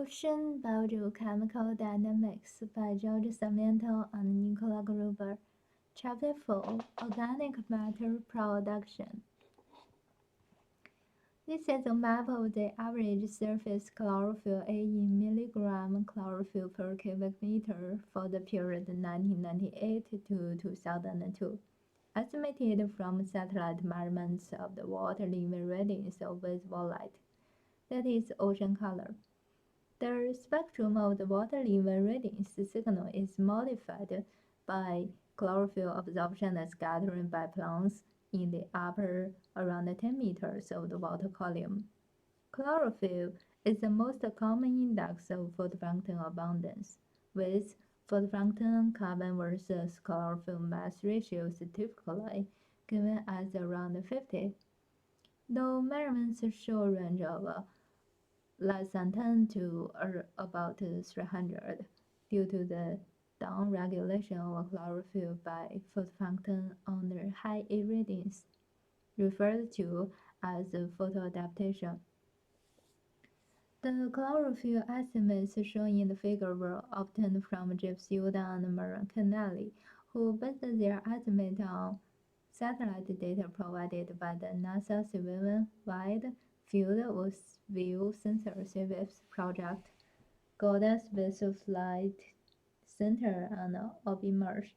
Ocean Biogeochemical Dynamics by George Sarmiento and Nicola Gruber. Chapter 4 Organic Matter Production. This is a map of the average surface chlorophyll A in milligram chlorophyll per cubic meter for the period 1998 to 2002, estimated from satellite measurements of the water level readings of visible light, that is, ocean color. The spectrum of the water level readings signal is modified by chlorophyll absorption and scattering by plants in the upper around 10 meters of the water column. Chlorophyll is the most common index of photoplankton abundance, with photoplankton carbon versus chlorophyll mass ratios typically given as around 50. Though measurements show a range of less than 10 to about 300 due to the downregulation of chlorophyll by photoplankton under high A readings, referred to as photoadaptation. The chlorophyll estimates shown in the figure were obtained from Jeff Yoda and Maran Canelli, who based their estimate on satellite data provided by the NASA Civilian Wide Field of View Sensor Service project, Golden Space Flight Center, and OBIMERS.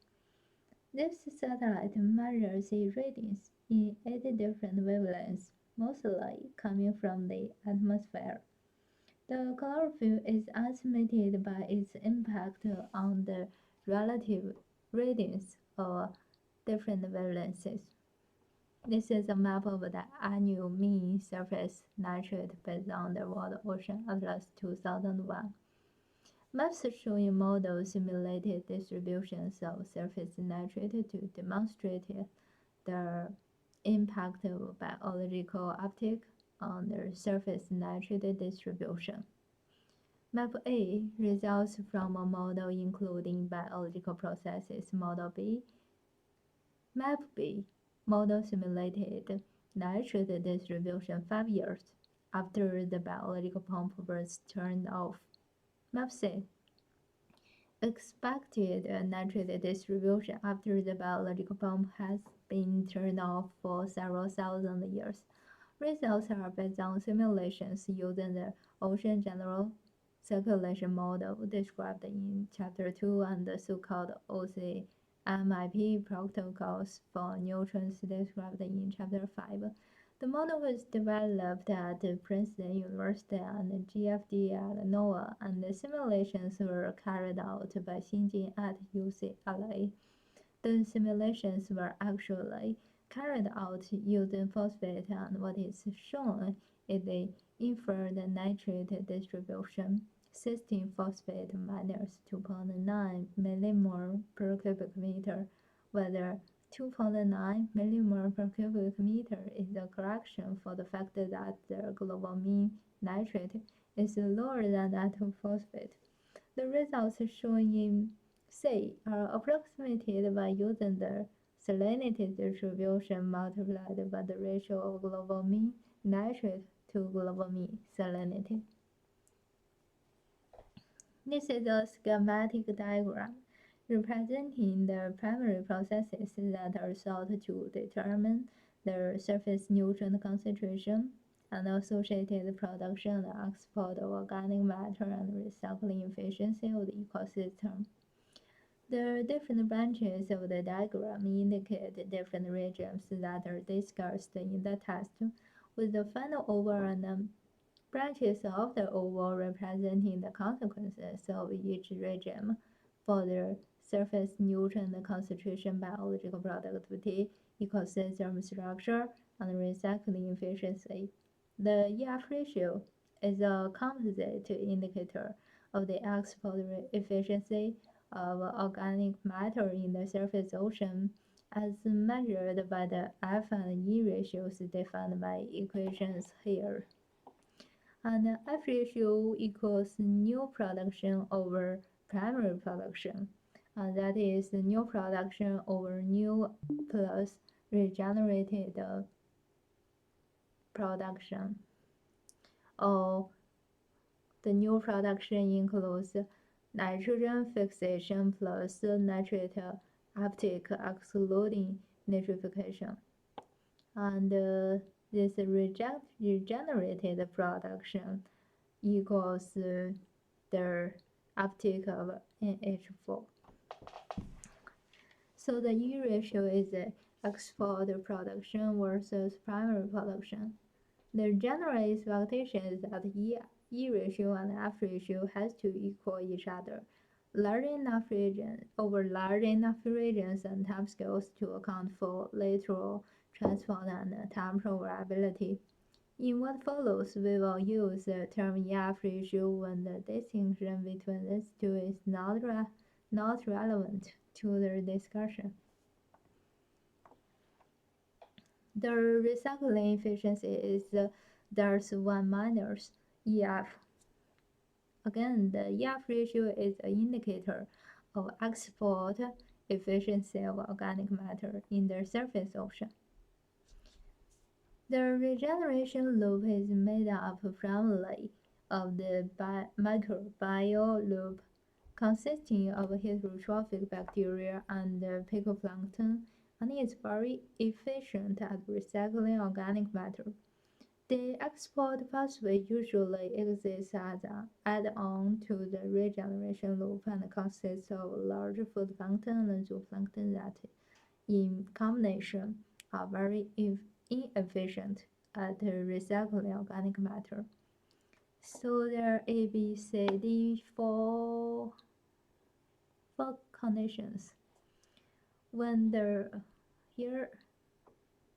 This satellite measures readings in 8 different wavelengths, mostly coming from the atmosphere. The chlorophyll is estimated by its impact on the relative readings of different wavelengths. This is a map of the annual mean surface nitrate based on the World Ocean Atlas 2001. Maps showing model simulated distributions of surface nitrate to demonstrate the impact of biological uptake on the surface nitrate distribution. Map A results from a model including biological processes. Model B. Map B model simulated nitrate distribution 5 years after the biological pump was turned off. Map C. Expected nitrate distribution after the biological pump has been turned off for several thousand years. Results are based on simulations using the ocean general circulation model described in Chapter 2 and the so-called OCMIP protocols for neutrons described in Chapter 5. The model was developed at Princeton University and GFD at NOAA, and the simulations were carried out by Xinjin at UCLA. The simulations were actually carried out using phosphate, and what is shown is the inferred nitrate distribution: 16 phosphate minus 2.9 millimole per cubic meter, whether 2.9 millimole per cubic meter is a correction for the fact that the global mean nitrate is lower than that of phosphate. The results shown in C are approximated by using the salinity distribution multiplied by the ratio of global mean nitrate to global mean salinity. This is a schematic diagram representing the primary processes that are sought to determine the surface nutrient concentration and associated production and export of organic matter and recycling efficiency of the ecosystem. The different branches of the diagram indicate different regimes that are discussed in the test, with the final oval and branches of the oval representing the consequences of each regime for the surface nutrient concentration, biological productivity, ecosystem structure, and recycling efficiency. The EF ratio is a composite indicator of the export efficiency of organic matter in the surface ocean as measured by the F and E ratios defined by equations here. And F ratio equals new production over primary production. That is new production over new plus regenerated production. Or The new production includes nitrogen fixation plus nitrate uptake excluding nitrification. And this regenerated production equals the uptake of NH4. So the E ratio is the export production versus primary production. The general expectation is that E ratio and F ratio has to equal each other. Large enough regions and time scales to account for lateral transport and temporal variability. In what follows, we will use the term EF ratio when the distinction between these two is not relevant to the discussion. The recycling efficiency is there's 1 minus EF. Again, the EF ratio is an indicator of export efficiency of organic matter in the surface ocean. The regeneration loop is made up primarily of the microbial loop, consisting of heterotrophic bacteria and phytoplankton, and is very efficient at recycling organic matter. The export pathway usually exists as an add-on to the regeneration loop and consists of large food plankton and zooplankton that, in combination, are very inefficient at recycling organic matter. So there are A, B, C, D, four conditions. When they're here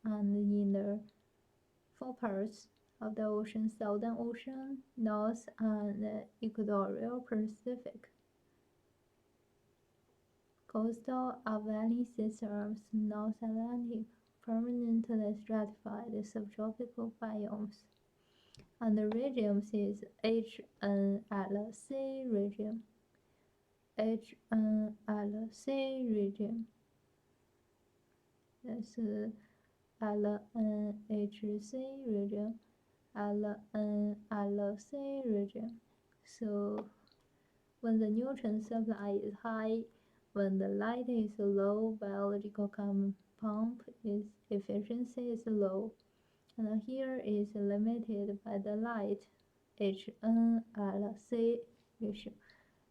and in the 4 parts of the ocean: Southern Ocean, North and Equatorial Pacific, coastal upwelling systems, North Atlantic, permanently stratified subtropical biomes, and the regions is HNLC region, HNLC region. That's LNHC region, LNLC region. So when the nutrient supply is high, when the light is low, biological compound efficiency is low. And here is limited by the light, HNLC ratio.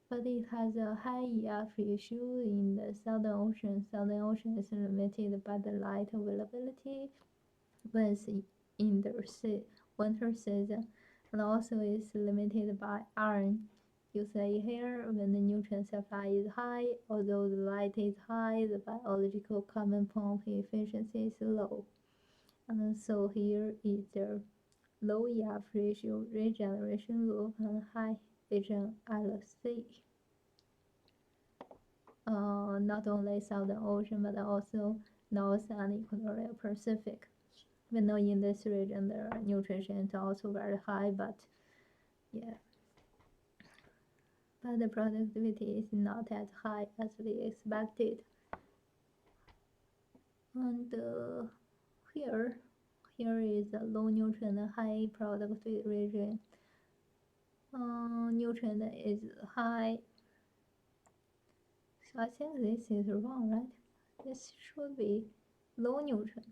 But it has a high EF ratio in the Southern Ocean. Southern Ocean is limited by the light availability when in the winter season, and also is limited by iron. You say here, when the nutrient supply is high, although the light is high, the biological compound efficiency is low. And so here is the low EF ratio, regeneration loop, and high HNLC. Not only Southern Ocean, but also North and Equatorial Pacific. We know in this region the nutrition is also very high, but yeah, but the productivity is not as high as we expected. And here is a low nutrient, high productivity region. Nutrient is high. So I think this is wrong, right? This should be low nutrient.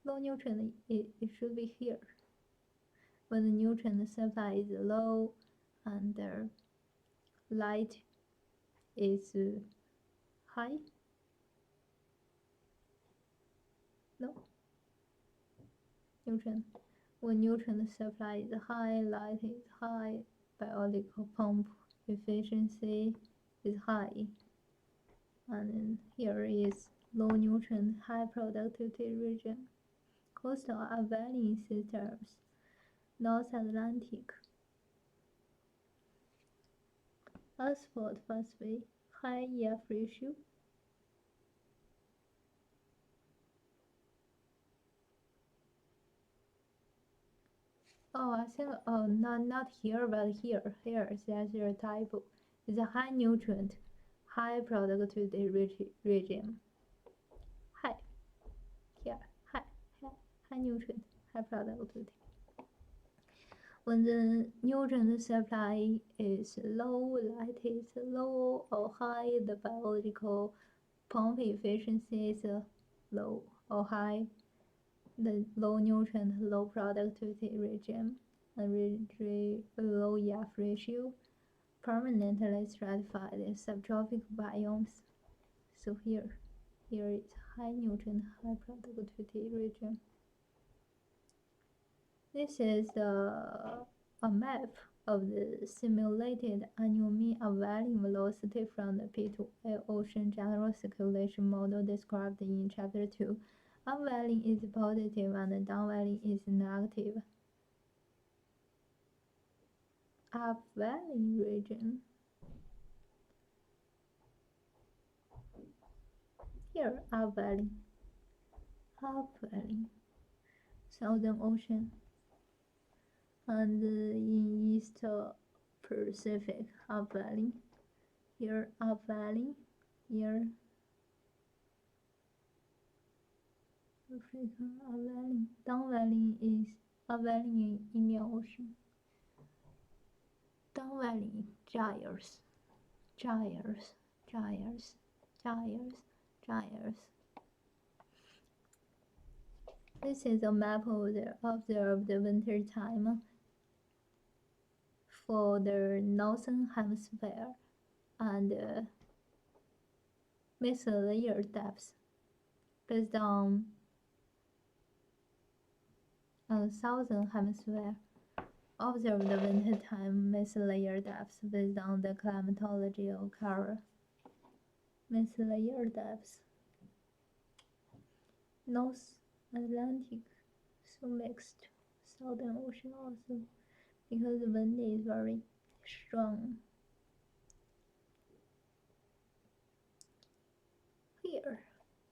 Low nutrient, it should be here. When the nutrient supply is low and the light is high. No. Nutrient. When nutrient supply is high, light is high, biological pump efficiency is high. And then here is low nutrient, high productivity region. Coastal upwelling systems, North Atlantic. Asphalt pathway, high EF ratio. Oh, I think, not here, but here, there's a typo. It's a high nutrient, high productivity region. High, here, high nutrient, high productivity. When the nutrient supply is low, light is low or high, the biological pump efficiency is low or high. The low nutrient, low productivity regime, low EF ratio, permanently stratified subtropic biomes. So here it's high nutrient, high productivity regime. This is a map of the simulated annual mean upwelling velocity from the P2A ocean general circulation model described in Chapter 2. Upwelling is positive and downwelling is negative. Upwelling region. Here, upwelling. Southern Ocean. And in East Pacific, upwelling. Here, upwelling. Here, Africa, upwelling. Downwelling is upwelling in Indian Ocean. Downwelling, gyres. This is a map of the observed winter time for the northern hemisphere and layer depths based on southern hemisphere. Observe the winter time layer depths based on the climatology of Kara. Layer depths. North Atlantic, so mixed. Southern Ocean also, because the wind is very strong. Here,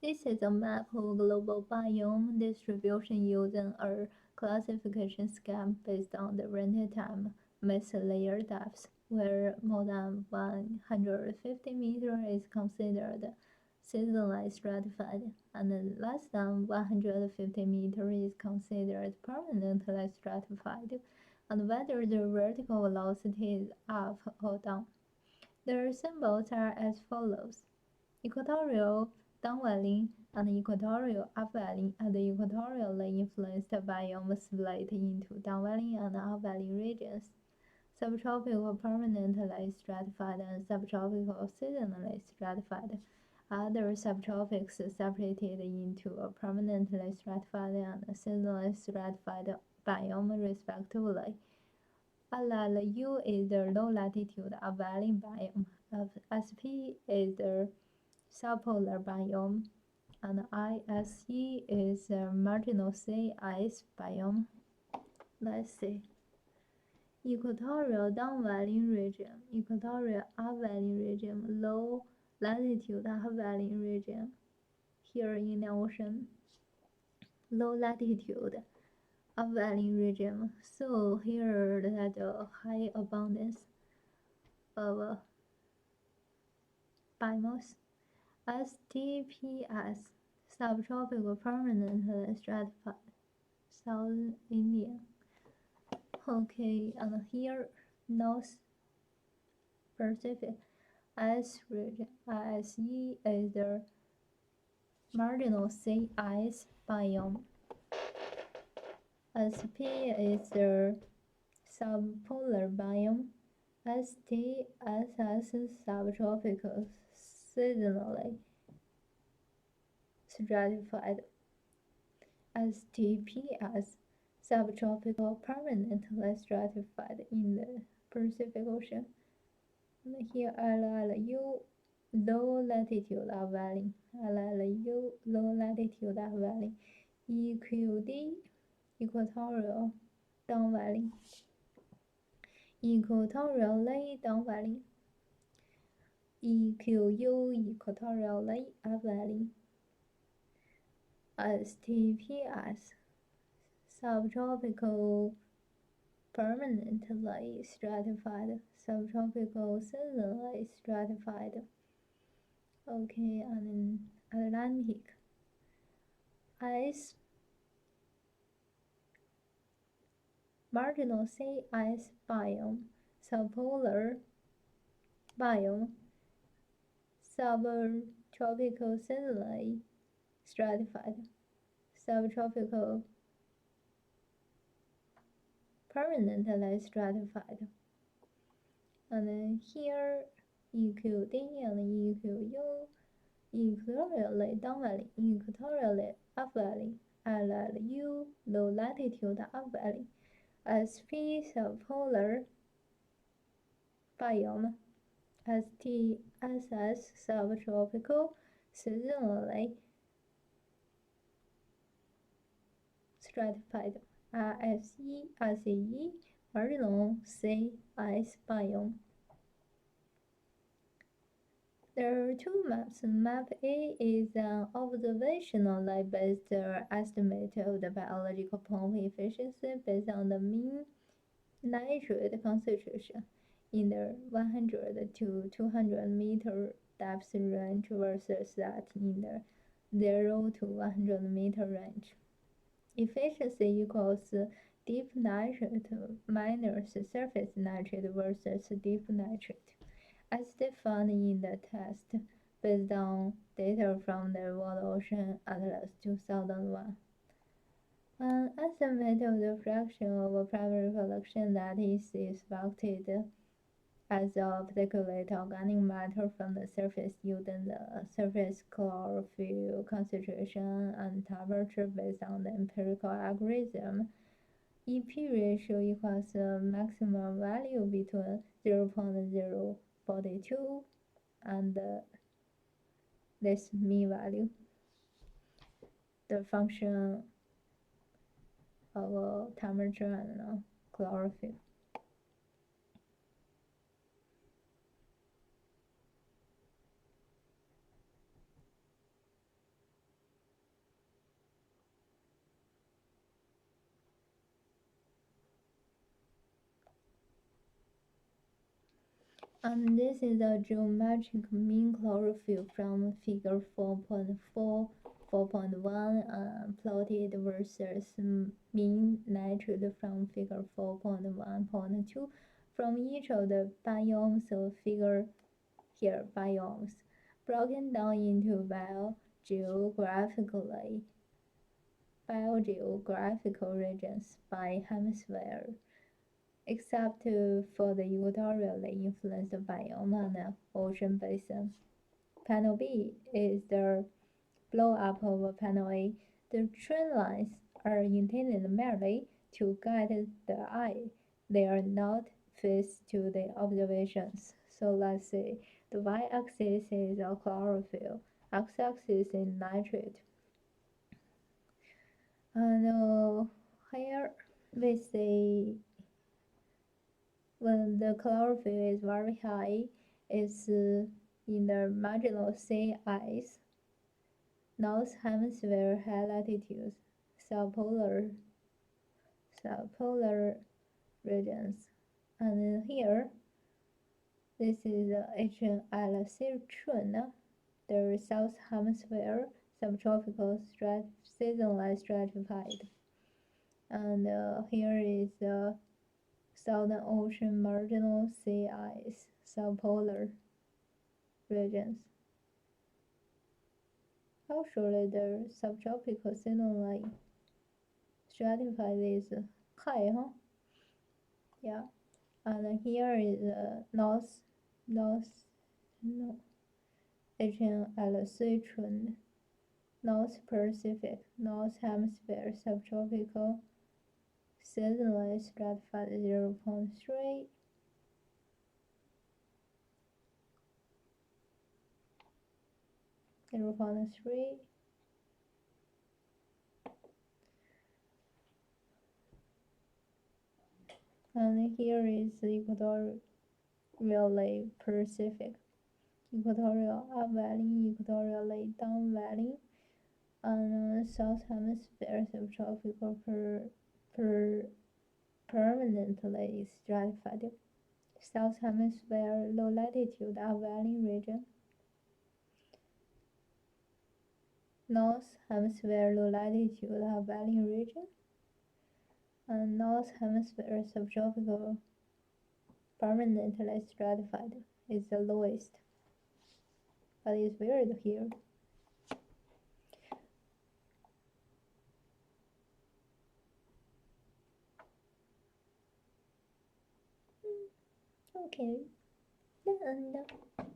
this is a map of global biome distribution using a classification scheme based on the winter time layer depths, where more than 150 meters is considered seasonally stratified, and less than 150 meters is considered permanently stratified, and whether the vertical velocity is up or down. Their symbols are as follows: equatorial downwelling and equatorial upwelling, and the equatorially influenced biomes split into downwelling and upwelling regions. Subtropical permanently stratified and subtropical seasonally stratified. Other subtropics separated into a permanently stratified and seasonally stratified biome respectively. LLU is the low latitude upwelling biome, SP is the subpolar biome, and ISE is the marginal sea ice biome. Let's see. Equatorial downwelling region, equatorial upwelling region, low latitude upwelling region. Here in the ocean, low latitude upwelling region. So here that high abundance of biomes. STPS, subtropical permanently stratified, South India. Okay, and here North Pacific ice region. ISE is the marginal sea ice biome. SP is the subpolar biome. STSS subtropical seasonally stratified. STPS subtropical permanently stratified in the Pacific Ocean. And here LLU low latitude upwelling, LLU low latitude upwelling, EQD equatorial downwelling, equatorially downwelling, EQU equatorially upwelling, STPS subtropical permanently stratified, subtropical seasonally stratified. Okay, and Atlantic ice marginal sea ice biome, subpolar biome, subtropical seasonally stratified, subtropical permanently stratified. And then here EQD and EQU, equatorially down valley, equatorially up valley, LLU low latitude up valley, SP subpolar biome, STSS subtropical seasonally stratified, RCE marginal sea ice biome. There are two maps. Map A is an observationally based estimate of the biological pump efficiency based on the mean nitrate concentration in the 100 to 200 meter depth range versus that in the 0 to 100 meter range. Efficiency equals deep nitrate minus surface nitrate versus deep nitrate, as defined in the test based on data from the World Ocean Atlas 2001. An estimate of the fraction of primary production that is expected as a particulate organic matter from the surface using the surface chlorophyll concentration and temperature based on the empirical algorithm. EP ratio equals a maximum value between 0.042 and this mean value. The function of temperature and chlorophyll. And this is a geometric mean chlorophyll from figure 4.4, 4.1 plotted versus mean nitrate from figure 4.1.2 from each of the biomes of figure here biomes, broken down into biogeographical regions by hemisphere, except for the equatorially influenced biome and ocean basin. Panel B is the blow-up of Panel A. The trend lines are intended merely to guide the eye. They are not fixed to the observations. So let's see. The y-axis is chlorophyll, x-axis is nitrate. And here we see when the chlorophyll is very high, it's in the marginal sea ice, North Hemisphere high latitudes, subpolar regions. And here, this is HNL Sichuan, the South Hemisphere subtropical seasonally stratified. And here is the Southern Ocean marginal sea ice, subpolar regions. Actually, the subtropical seasonally stratified is high, huh? Yeah. And here is HNL Sichuan, North Pacific, North Hemisphere subtropical seasonally stratified 0.3. And here is equatorially Pacific, equatorial up valley, equatorially down valley, and South Hemisphere subtropical permanently stratified. South Hemisphere low latitude up valley region. North Hemisphere low latitude up valley region. North Hemisphere subtropical permanently stratified is the lowest, but it's weird here. Okay, the end.